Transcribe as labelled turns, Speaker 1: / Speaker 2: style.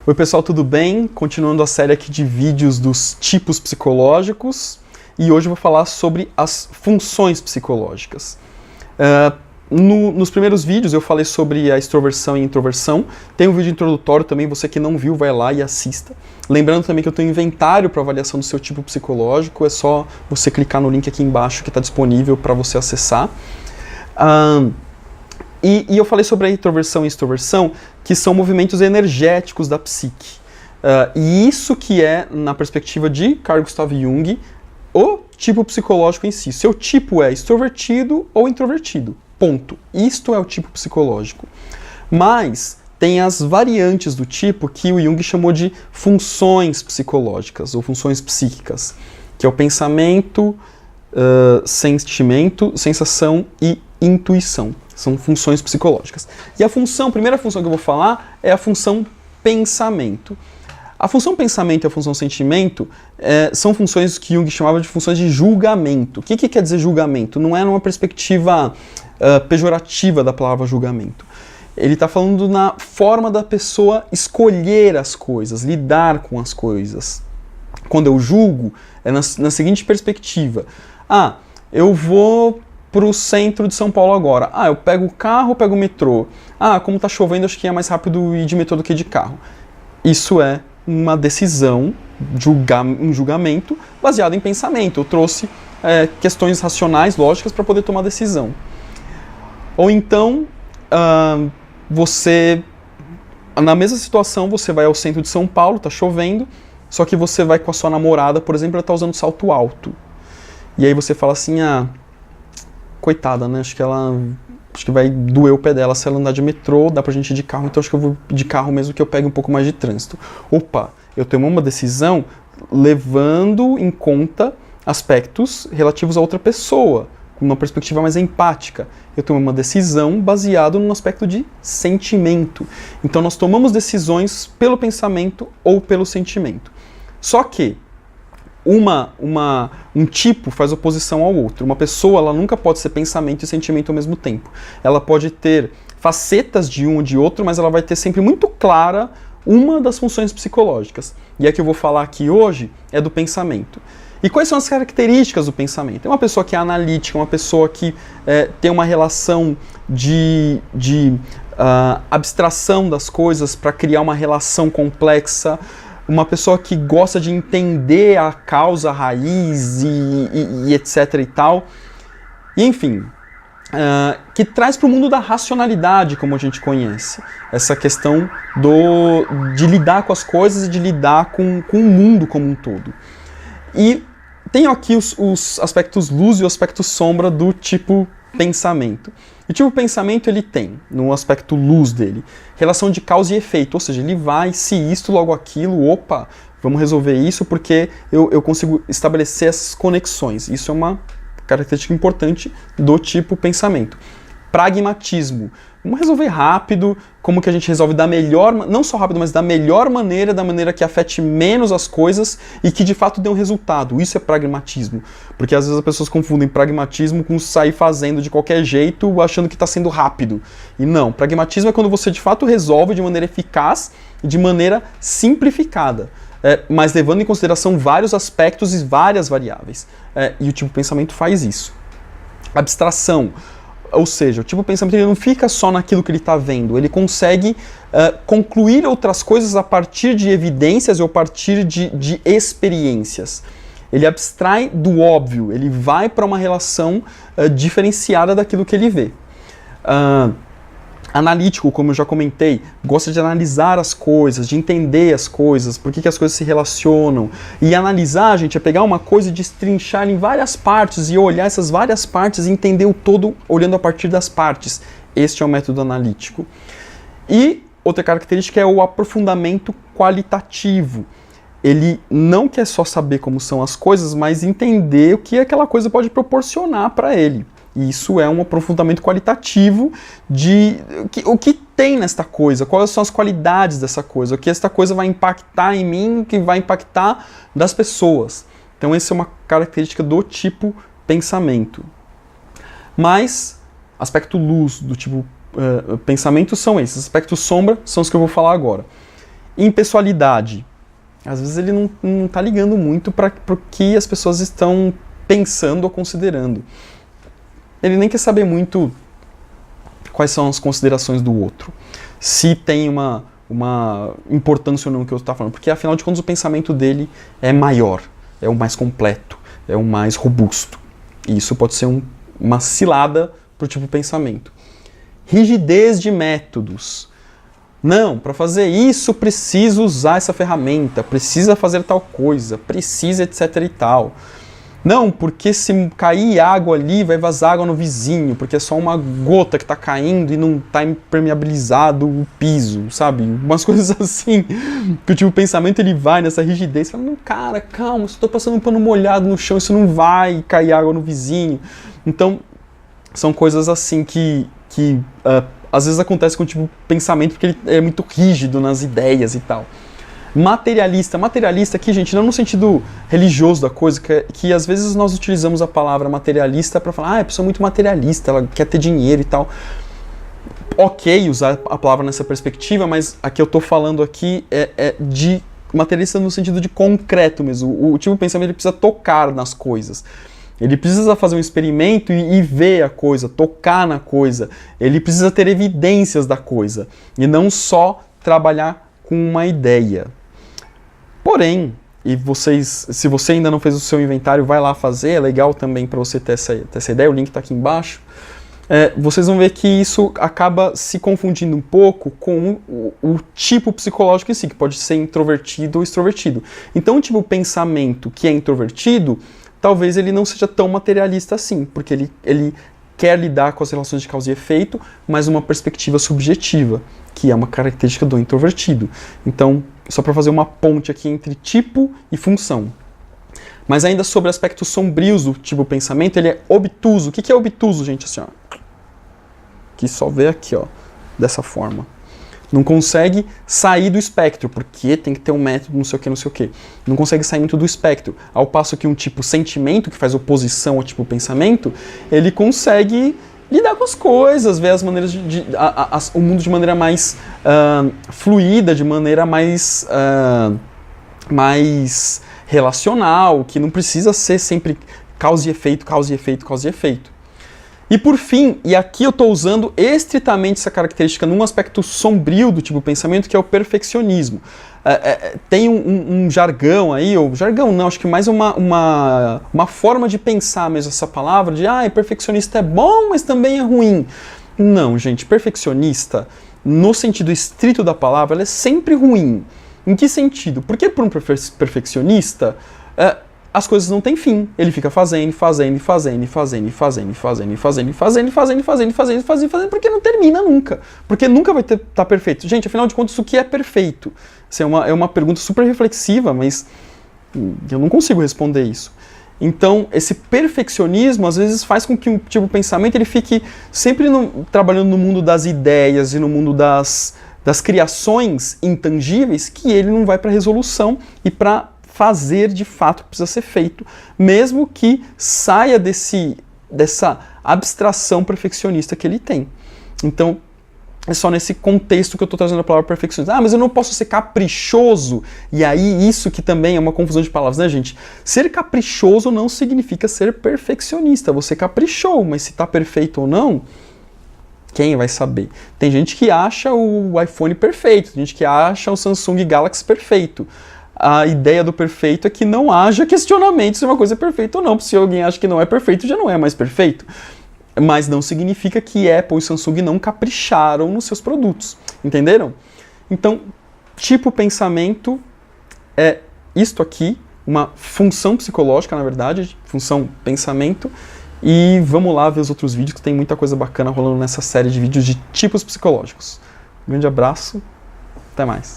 Speaker 1: Oi pessoal, tudo bem? Continuando a série aqui de vídeos dos tipos psicológicos e hoje eu vou falar sobre as funções psicológicas. Nos primeiros vídeos eu falei sobre a extroversão e introversão, tem um vídeo introdutório também, você que não viu vai lá e assista. Lembrando também que eu tenho um inventário para avaliação do seu tipo psicológico, é só você clicar no link aqui embaixo que está disponível para você acessar. E eu falei sobre a introversão e extroversão, que são movimentos energéticos da psique. E isso que é, na perspectiva de Carl Gustav Jung, o tipo psicológico em si. Seu tipo é extrovertido ou introvertido. Ponto. Isto é o tipo psicológico. Mas tem as variantes do tipo que o Jung chamou de funções psicológicas, ou funções psíquicas, que é o pensamento, sentimento, sensação e intuição. São funções psicológicas. E a primeira função que eu vou falar é a função pensamento. A função pensamento e a função sentimento são funções que Jung chamava de funções de julgamento. O que quer dizer julgamento? Não é numa perspectiva pejorativa da palavra julgamento. Ele está falando na forma da pessoa escolher as coisas, lidar com as coisas. Quando eu julgo, é na seguinte perspectiva. Eu vou para o centro de São Paulo agora. Eu pego o carro ou pego o metrô? Como está chovendo, acho que é mais rápido ir de metrô do que de carro. Isso é uma decisão, um julgamento baseado em pensamento. Eu trouxe questões racionais, lógicas, para poder tomar decisão. Ou então, na mesma situação, você vai ao centro de São Paulo, está chovendo, só que você vai com a sua namorada, por exemplo, ela está usando salto alto. E aí você fala assim, coitada, né? Acho que vai doer o pé dela se ela andar de metrô, dá pra gente ir de carro, então acho que eu vou de carro mesmo que eu pegue um pouco mais de trânsito. Eu tomei uma decisão levando em conta aspectos relativos a outra pessoa, com uma perspectiva mais empática. Eu tomei uma decisão baseada no aspecto de sentimento. Então nós tomamos decisões pelo pensamento ou pelo sentimento. Só que um tipo faz oposição ao outro. Uma pessoa ela nunca pode ser pensamento e sentimento ao mesmo tempo. Ela pode ter facetas de um ou de outro, mas ela vai ter sempre muito clara uma das funções psicológicas. E a que eu vou falar aqui hoje é do pensamento. E quais são as características do pensamento? É uma pessoa que é analítica, uma pessoa que tem uma relação de abstração das coisas para criar uma relação complexa, uma pessoa que gosta de entender a causa, a raiz e etc e tal. E, enfim, que traz para o mundo da racionalidade, como a gente conhece. Essa questão de lidar com as coisas e de lidar com o mundo como um todo. E tenho aqui os aspectos luz e o aspecto sombra do tipo pensamento. E o tipo pensamento ele tem, no aspecto luz dele, relação de causa e efeito, ou seja, ele vai, se isto, logo aquilo, vamos resolver isso porque eu consigo estabelecer essas conexões. Isso é uma característica importante do tipo pensamento. Pragmatismo. Vamos resolver rápido, como que a gente resolve da melhor, não só rápido, mas da melhor maneira, da maneira que afete menos as coisas e que de fato dê um resultado. Isso é pragmatismo. Porque às vezes as pessoas confundem pragmatismo com sair fazendo de qualquer jeito, achando que está sendo rápido. E não, pragmatismo é quando você de fato resolve de maneira eficaz e de maneira simplificada. Mas levando em consideração vários aspectos e várias variáveis. E o tipo pensamento faz isso. Abstração. Ou seja, o tipo de pensamento ele não fica só naquilo que ele está vendo, ele consegue concluir outras coisas a partir de evidências ou a partir de experiências. Ele abstrai do óbvio, ele vai para uma relação diferenciada daquilo que ele vê. Analítico, como eu já comentei, gosta de analisar as coisas, de entender as coisas, por que as coisas se relacionam. E analisar, gente, é pegar uma coisa e destrinchar em várias partes e olhar essas várias partes e entender o todo olhando a partir das partes. Este é o método analítico. E outra característica é o aprofundamento qualitativo. Ele não quer só saber como são as coisas, mas entender o que aquela coisa pode proporcionar para ele. E isso é um aprofundamento qualitativo de o que tem nesta coisa, quais são as qualidades dessa coisa, o que esta coisa vai impactar em mim, o que vai impactar das pessoas. Então essa é uma característica do tipo pensamento. Mas aspecto luz do tipo pensamento são esses, aspecto sombra são os que eu vou falar agora. Impessoalidade. Às vezes ele não tá ligando muito para o que as pessoas estão pensando ou considerando. Ele nem quer saber muito quais são as considerações do outro. Se tem uma importância ou não que o outro está falando. Porque, afinal de contas, o pensamento dele é maior, é o mais completo, é o mais robusto. E isso pode ser uma cilada para o tipo de pensamento. Rigidez de métodos. Não, para fazer isso preciso usar essa ferramenta, precisa fazer tal coisa, precisa etc e tal. Não, porque se cair água ali, vai vazar água no vizinho, porque é só uma gota que está caindo e não está impermeabilizado o piso, sabe? Umas coisas assim, que o tipo de pensamento ele vai nessa rigidez, falando, cara, calma, se eu estou passando um pano molhado no chão, isso não vai cair água no vizinho. Então, são coisas assim que às vezes acontece com o tipo de pensamento porque ele é muito rígido nas ideias e tal. Materialista aqui, gente, não no sentido religioso da coisa, que às vezes nós utilizamos a palavra materialista para falar, a pessoa é muito materialista, ela quer ter dinheiro e tal. Ok usar a palavra nessa perspectiva, mas a que eu tô falando aqui é de materialista no sentido de concreto mesmo. O tipo de pensamento ele precisa tocar nas coisas. Ele precisa fazer um experimento e ver a coisa, tocar na coisa. Ele precisa ter evidências da coisa e não só trabalhar com uma ideia. Porém, se você ainda não fez o seu inventário, vai lá fazer, é legal também para você ter essa ideia, o link está aqui embaixo. Vocês vão ver que isso acaba se confundindo um pouco com o tipo psicológico em si, que pode ser introvertido ou extrovertido. Então, o tipo de pensamento que é introvertido, talvez ele não seja tão materialista assim, porque ele quer lidar com as relações de causa e efeito, mas uma perspectiva subjetiva, que é uma característica do introvertido. Então, só para fazer uma ponte aqui entre tipo e função. Mas ainda sobre aspectos sombrios do tipo pensamento, ele é obtuso. O que é obtuso, gente? Assim, ó. Que só vê aqui, ó, dessa forma. Não consegue sair do espectro, porque tem que ter um método, não sei o que, não sei o que. Não consegue sair muito do espectro. Ao passo que um tipo sentimento, que faz oposição ao tipo pensamento, ele consegue lidar com as coisas, ver as maneiras o mundo de maneira mais fluida, de maneira mais relacional, que não precisa ser sempre causa e efeito, causa e efeito, causa e efeito. E por fim, e aqui eu estou usando estritamente essa característica num aspecto sombrio do tipo pensamento, que é o perfeccionismo. Tem um jargão aí, ou jargão não, acho que mais uma forma de pensar mesmo essa palavra, de perfeccionista é bom, mas também é ruim. Não, gente, perfeccionista, no sentido estrito da palavra, ela é sempre ruim. Em que sentido? Porque para um perfeccionista, as coisas não têm fim. Ele fica fazendo, porque não termina nunca. Porque nunca vai estar perfeito. Gente, afinal de contas, o que é perfeito? Isso é uma pergunta super reflexiva, mas eu não consigo responder isso. Então, esse perfeccionismo, às vezes, faz com que um tipo de pensamento ele fique sempre trabalhando no mundo das ideias e no mundo das criações intangíveis, que ele não vai para a resolução e para fazer de fato o que precisa ser feito, mesmo que saia dessa abstração perfeccionista que ele tem. Então, é só nesse contexto que eu estou trazendo a palavra perfeccionista. Mas eu não posso ser caprichoso. E aí, isso que também é uma confusão de palavras, né, gente? Ser caprichoso não significa ser perfeccionista. Você caprichou, mas se está perfeito ou não, quem vai saber? Tem gente que acha o iPhone perfeito, tem gente que acha o Samsung Galaxy perfeito. A ideia do perfeito é que não haja questionamento se uma coisa é perfeita ou não. Se alguém acha que não é perfeito, já não é mais perfeito. Mas não significa que Apple e Samsung não capricharam nos seus produtos. Entenderam? Então, tipo pensamento é isto aqui, uma função psicológica, na verdade, função pensamento. E vamos lá ver os outros vídeos, que tem muita coisa bacana rolando nessa série de vídeos de tipos psicológicos. Um grande abraço, até mais.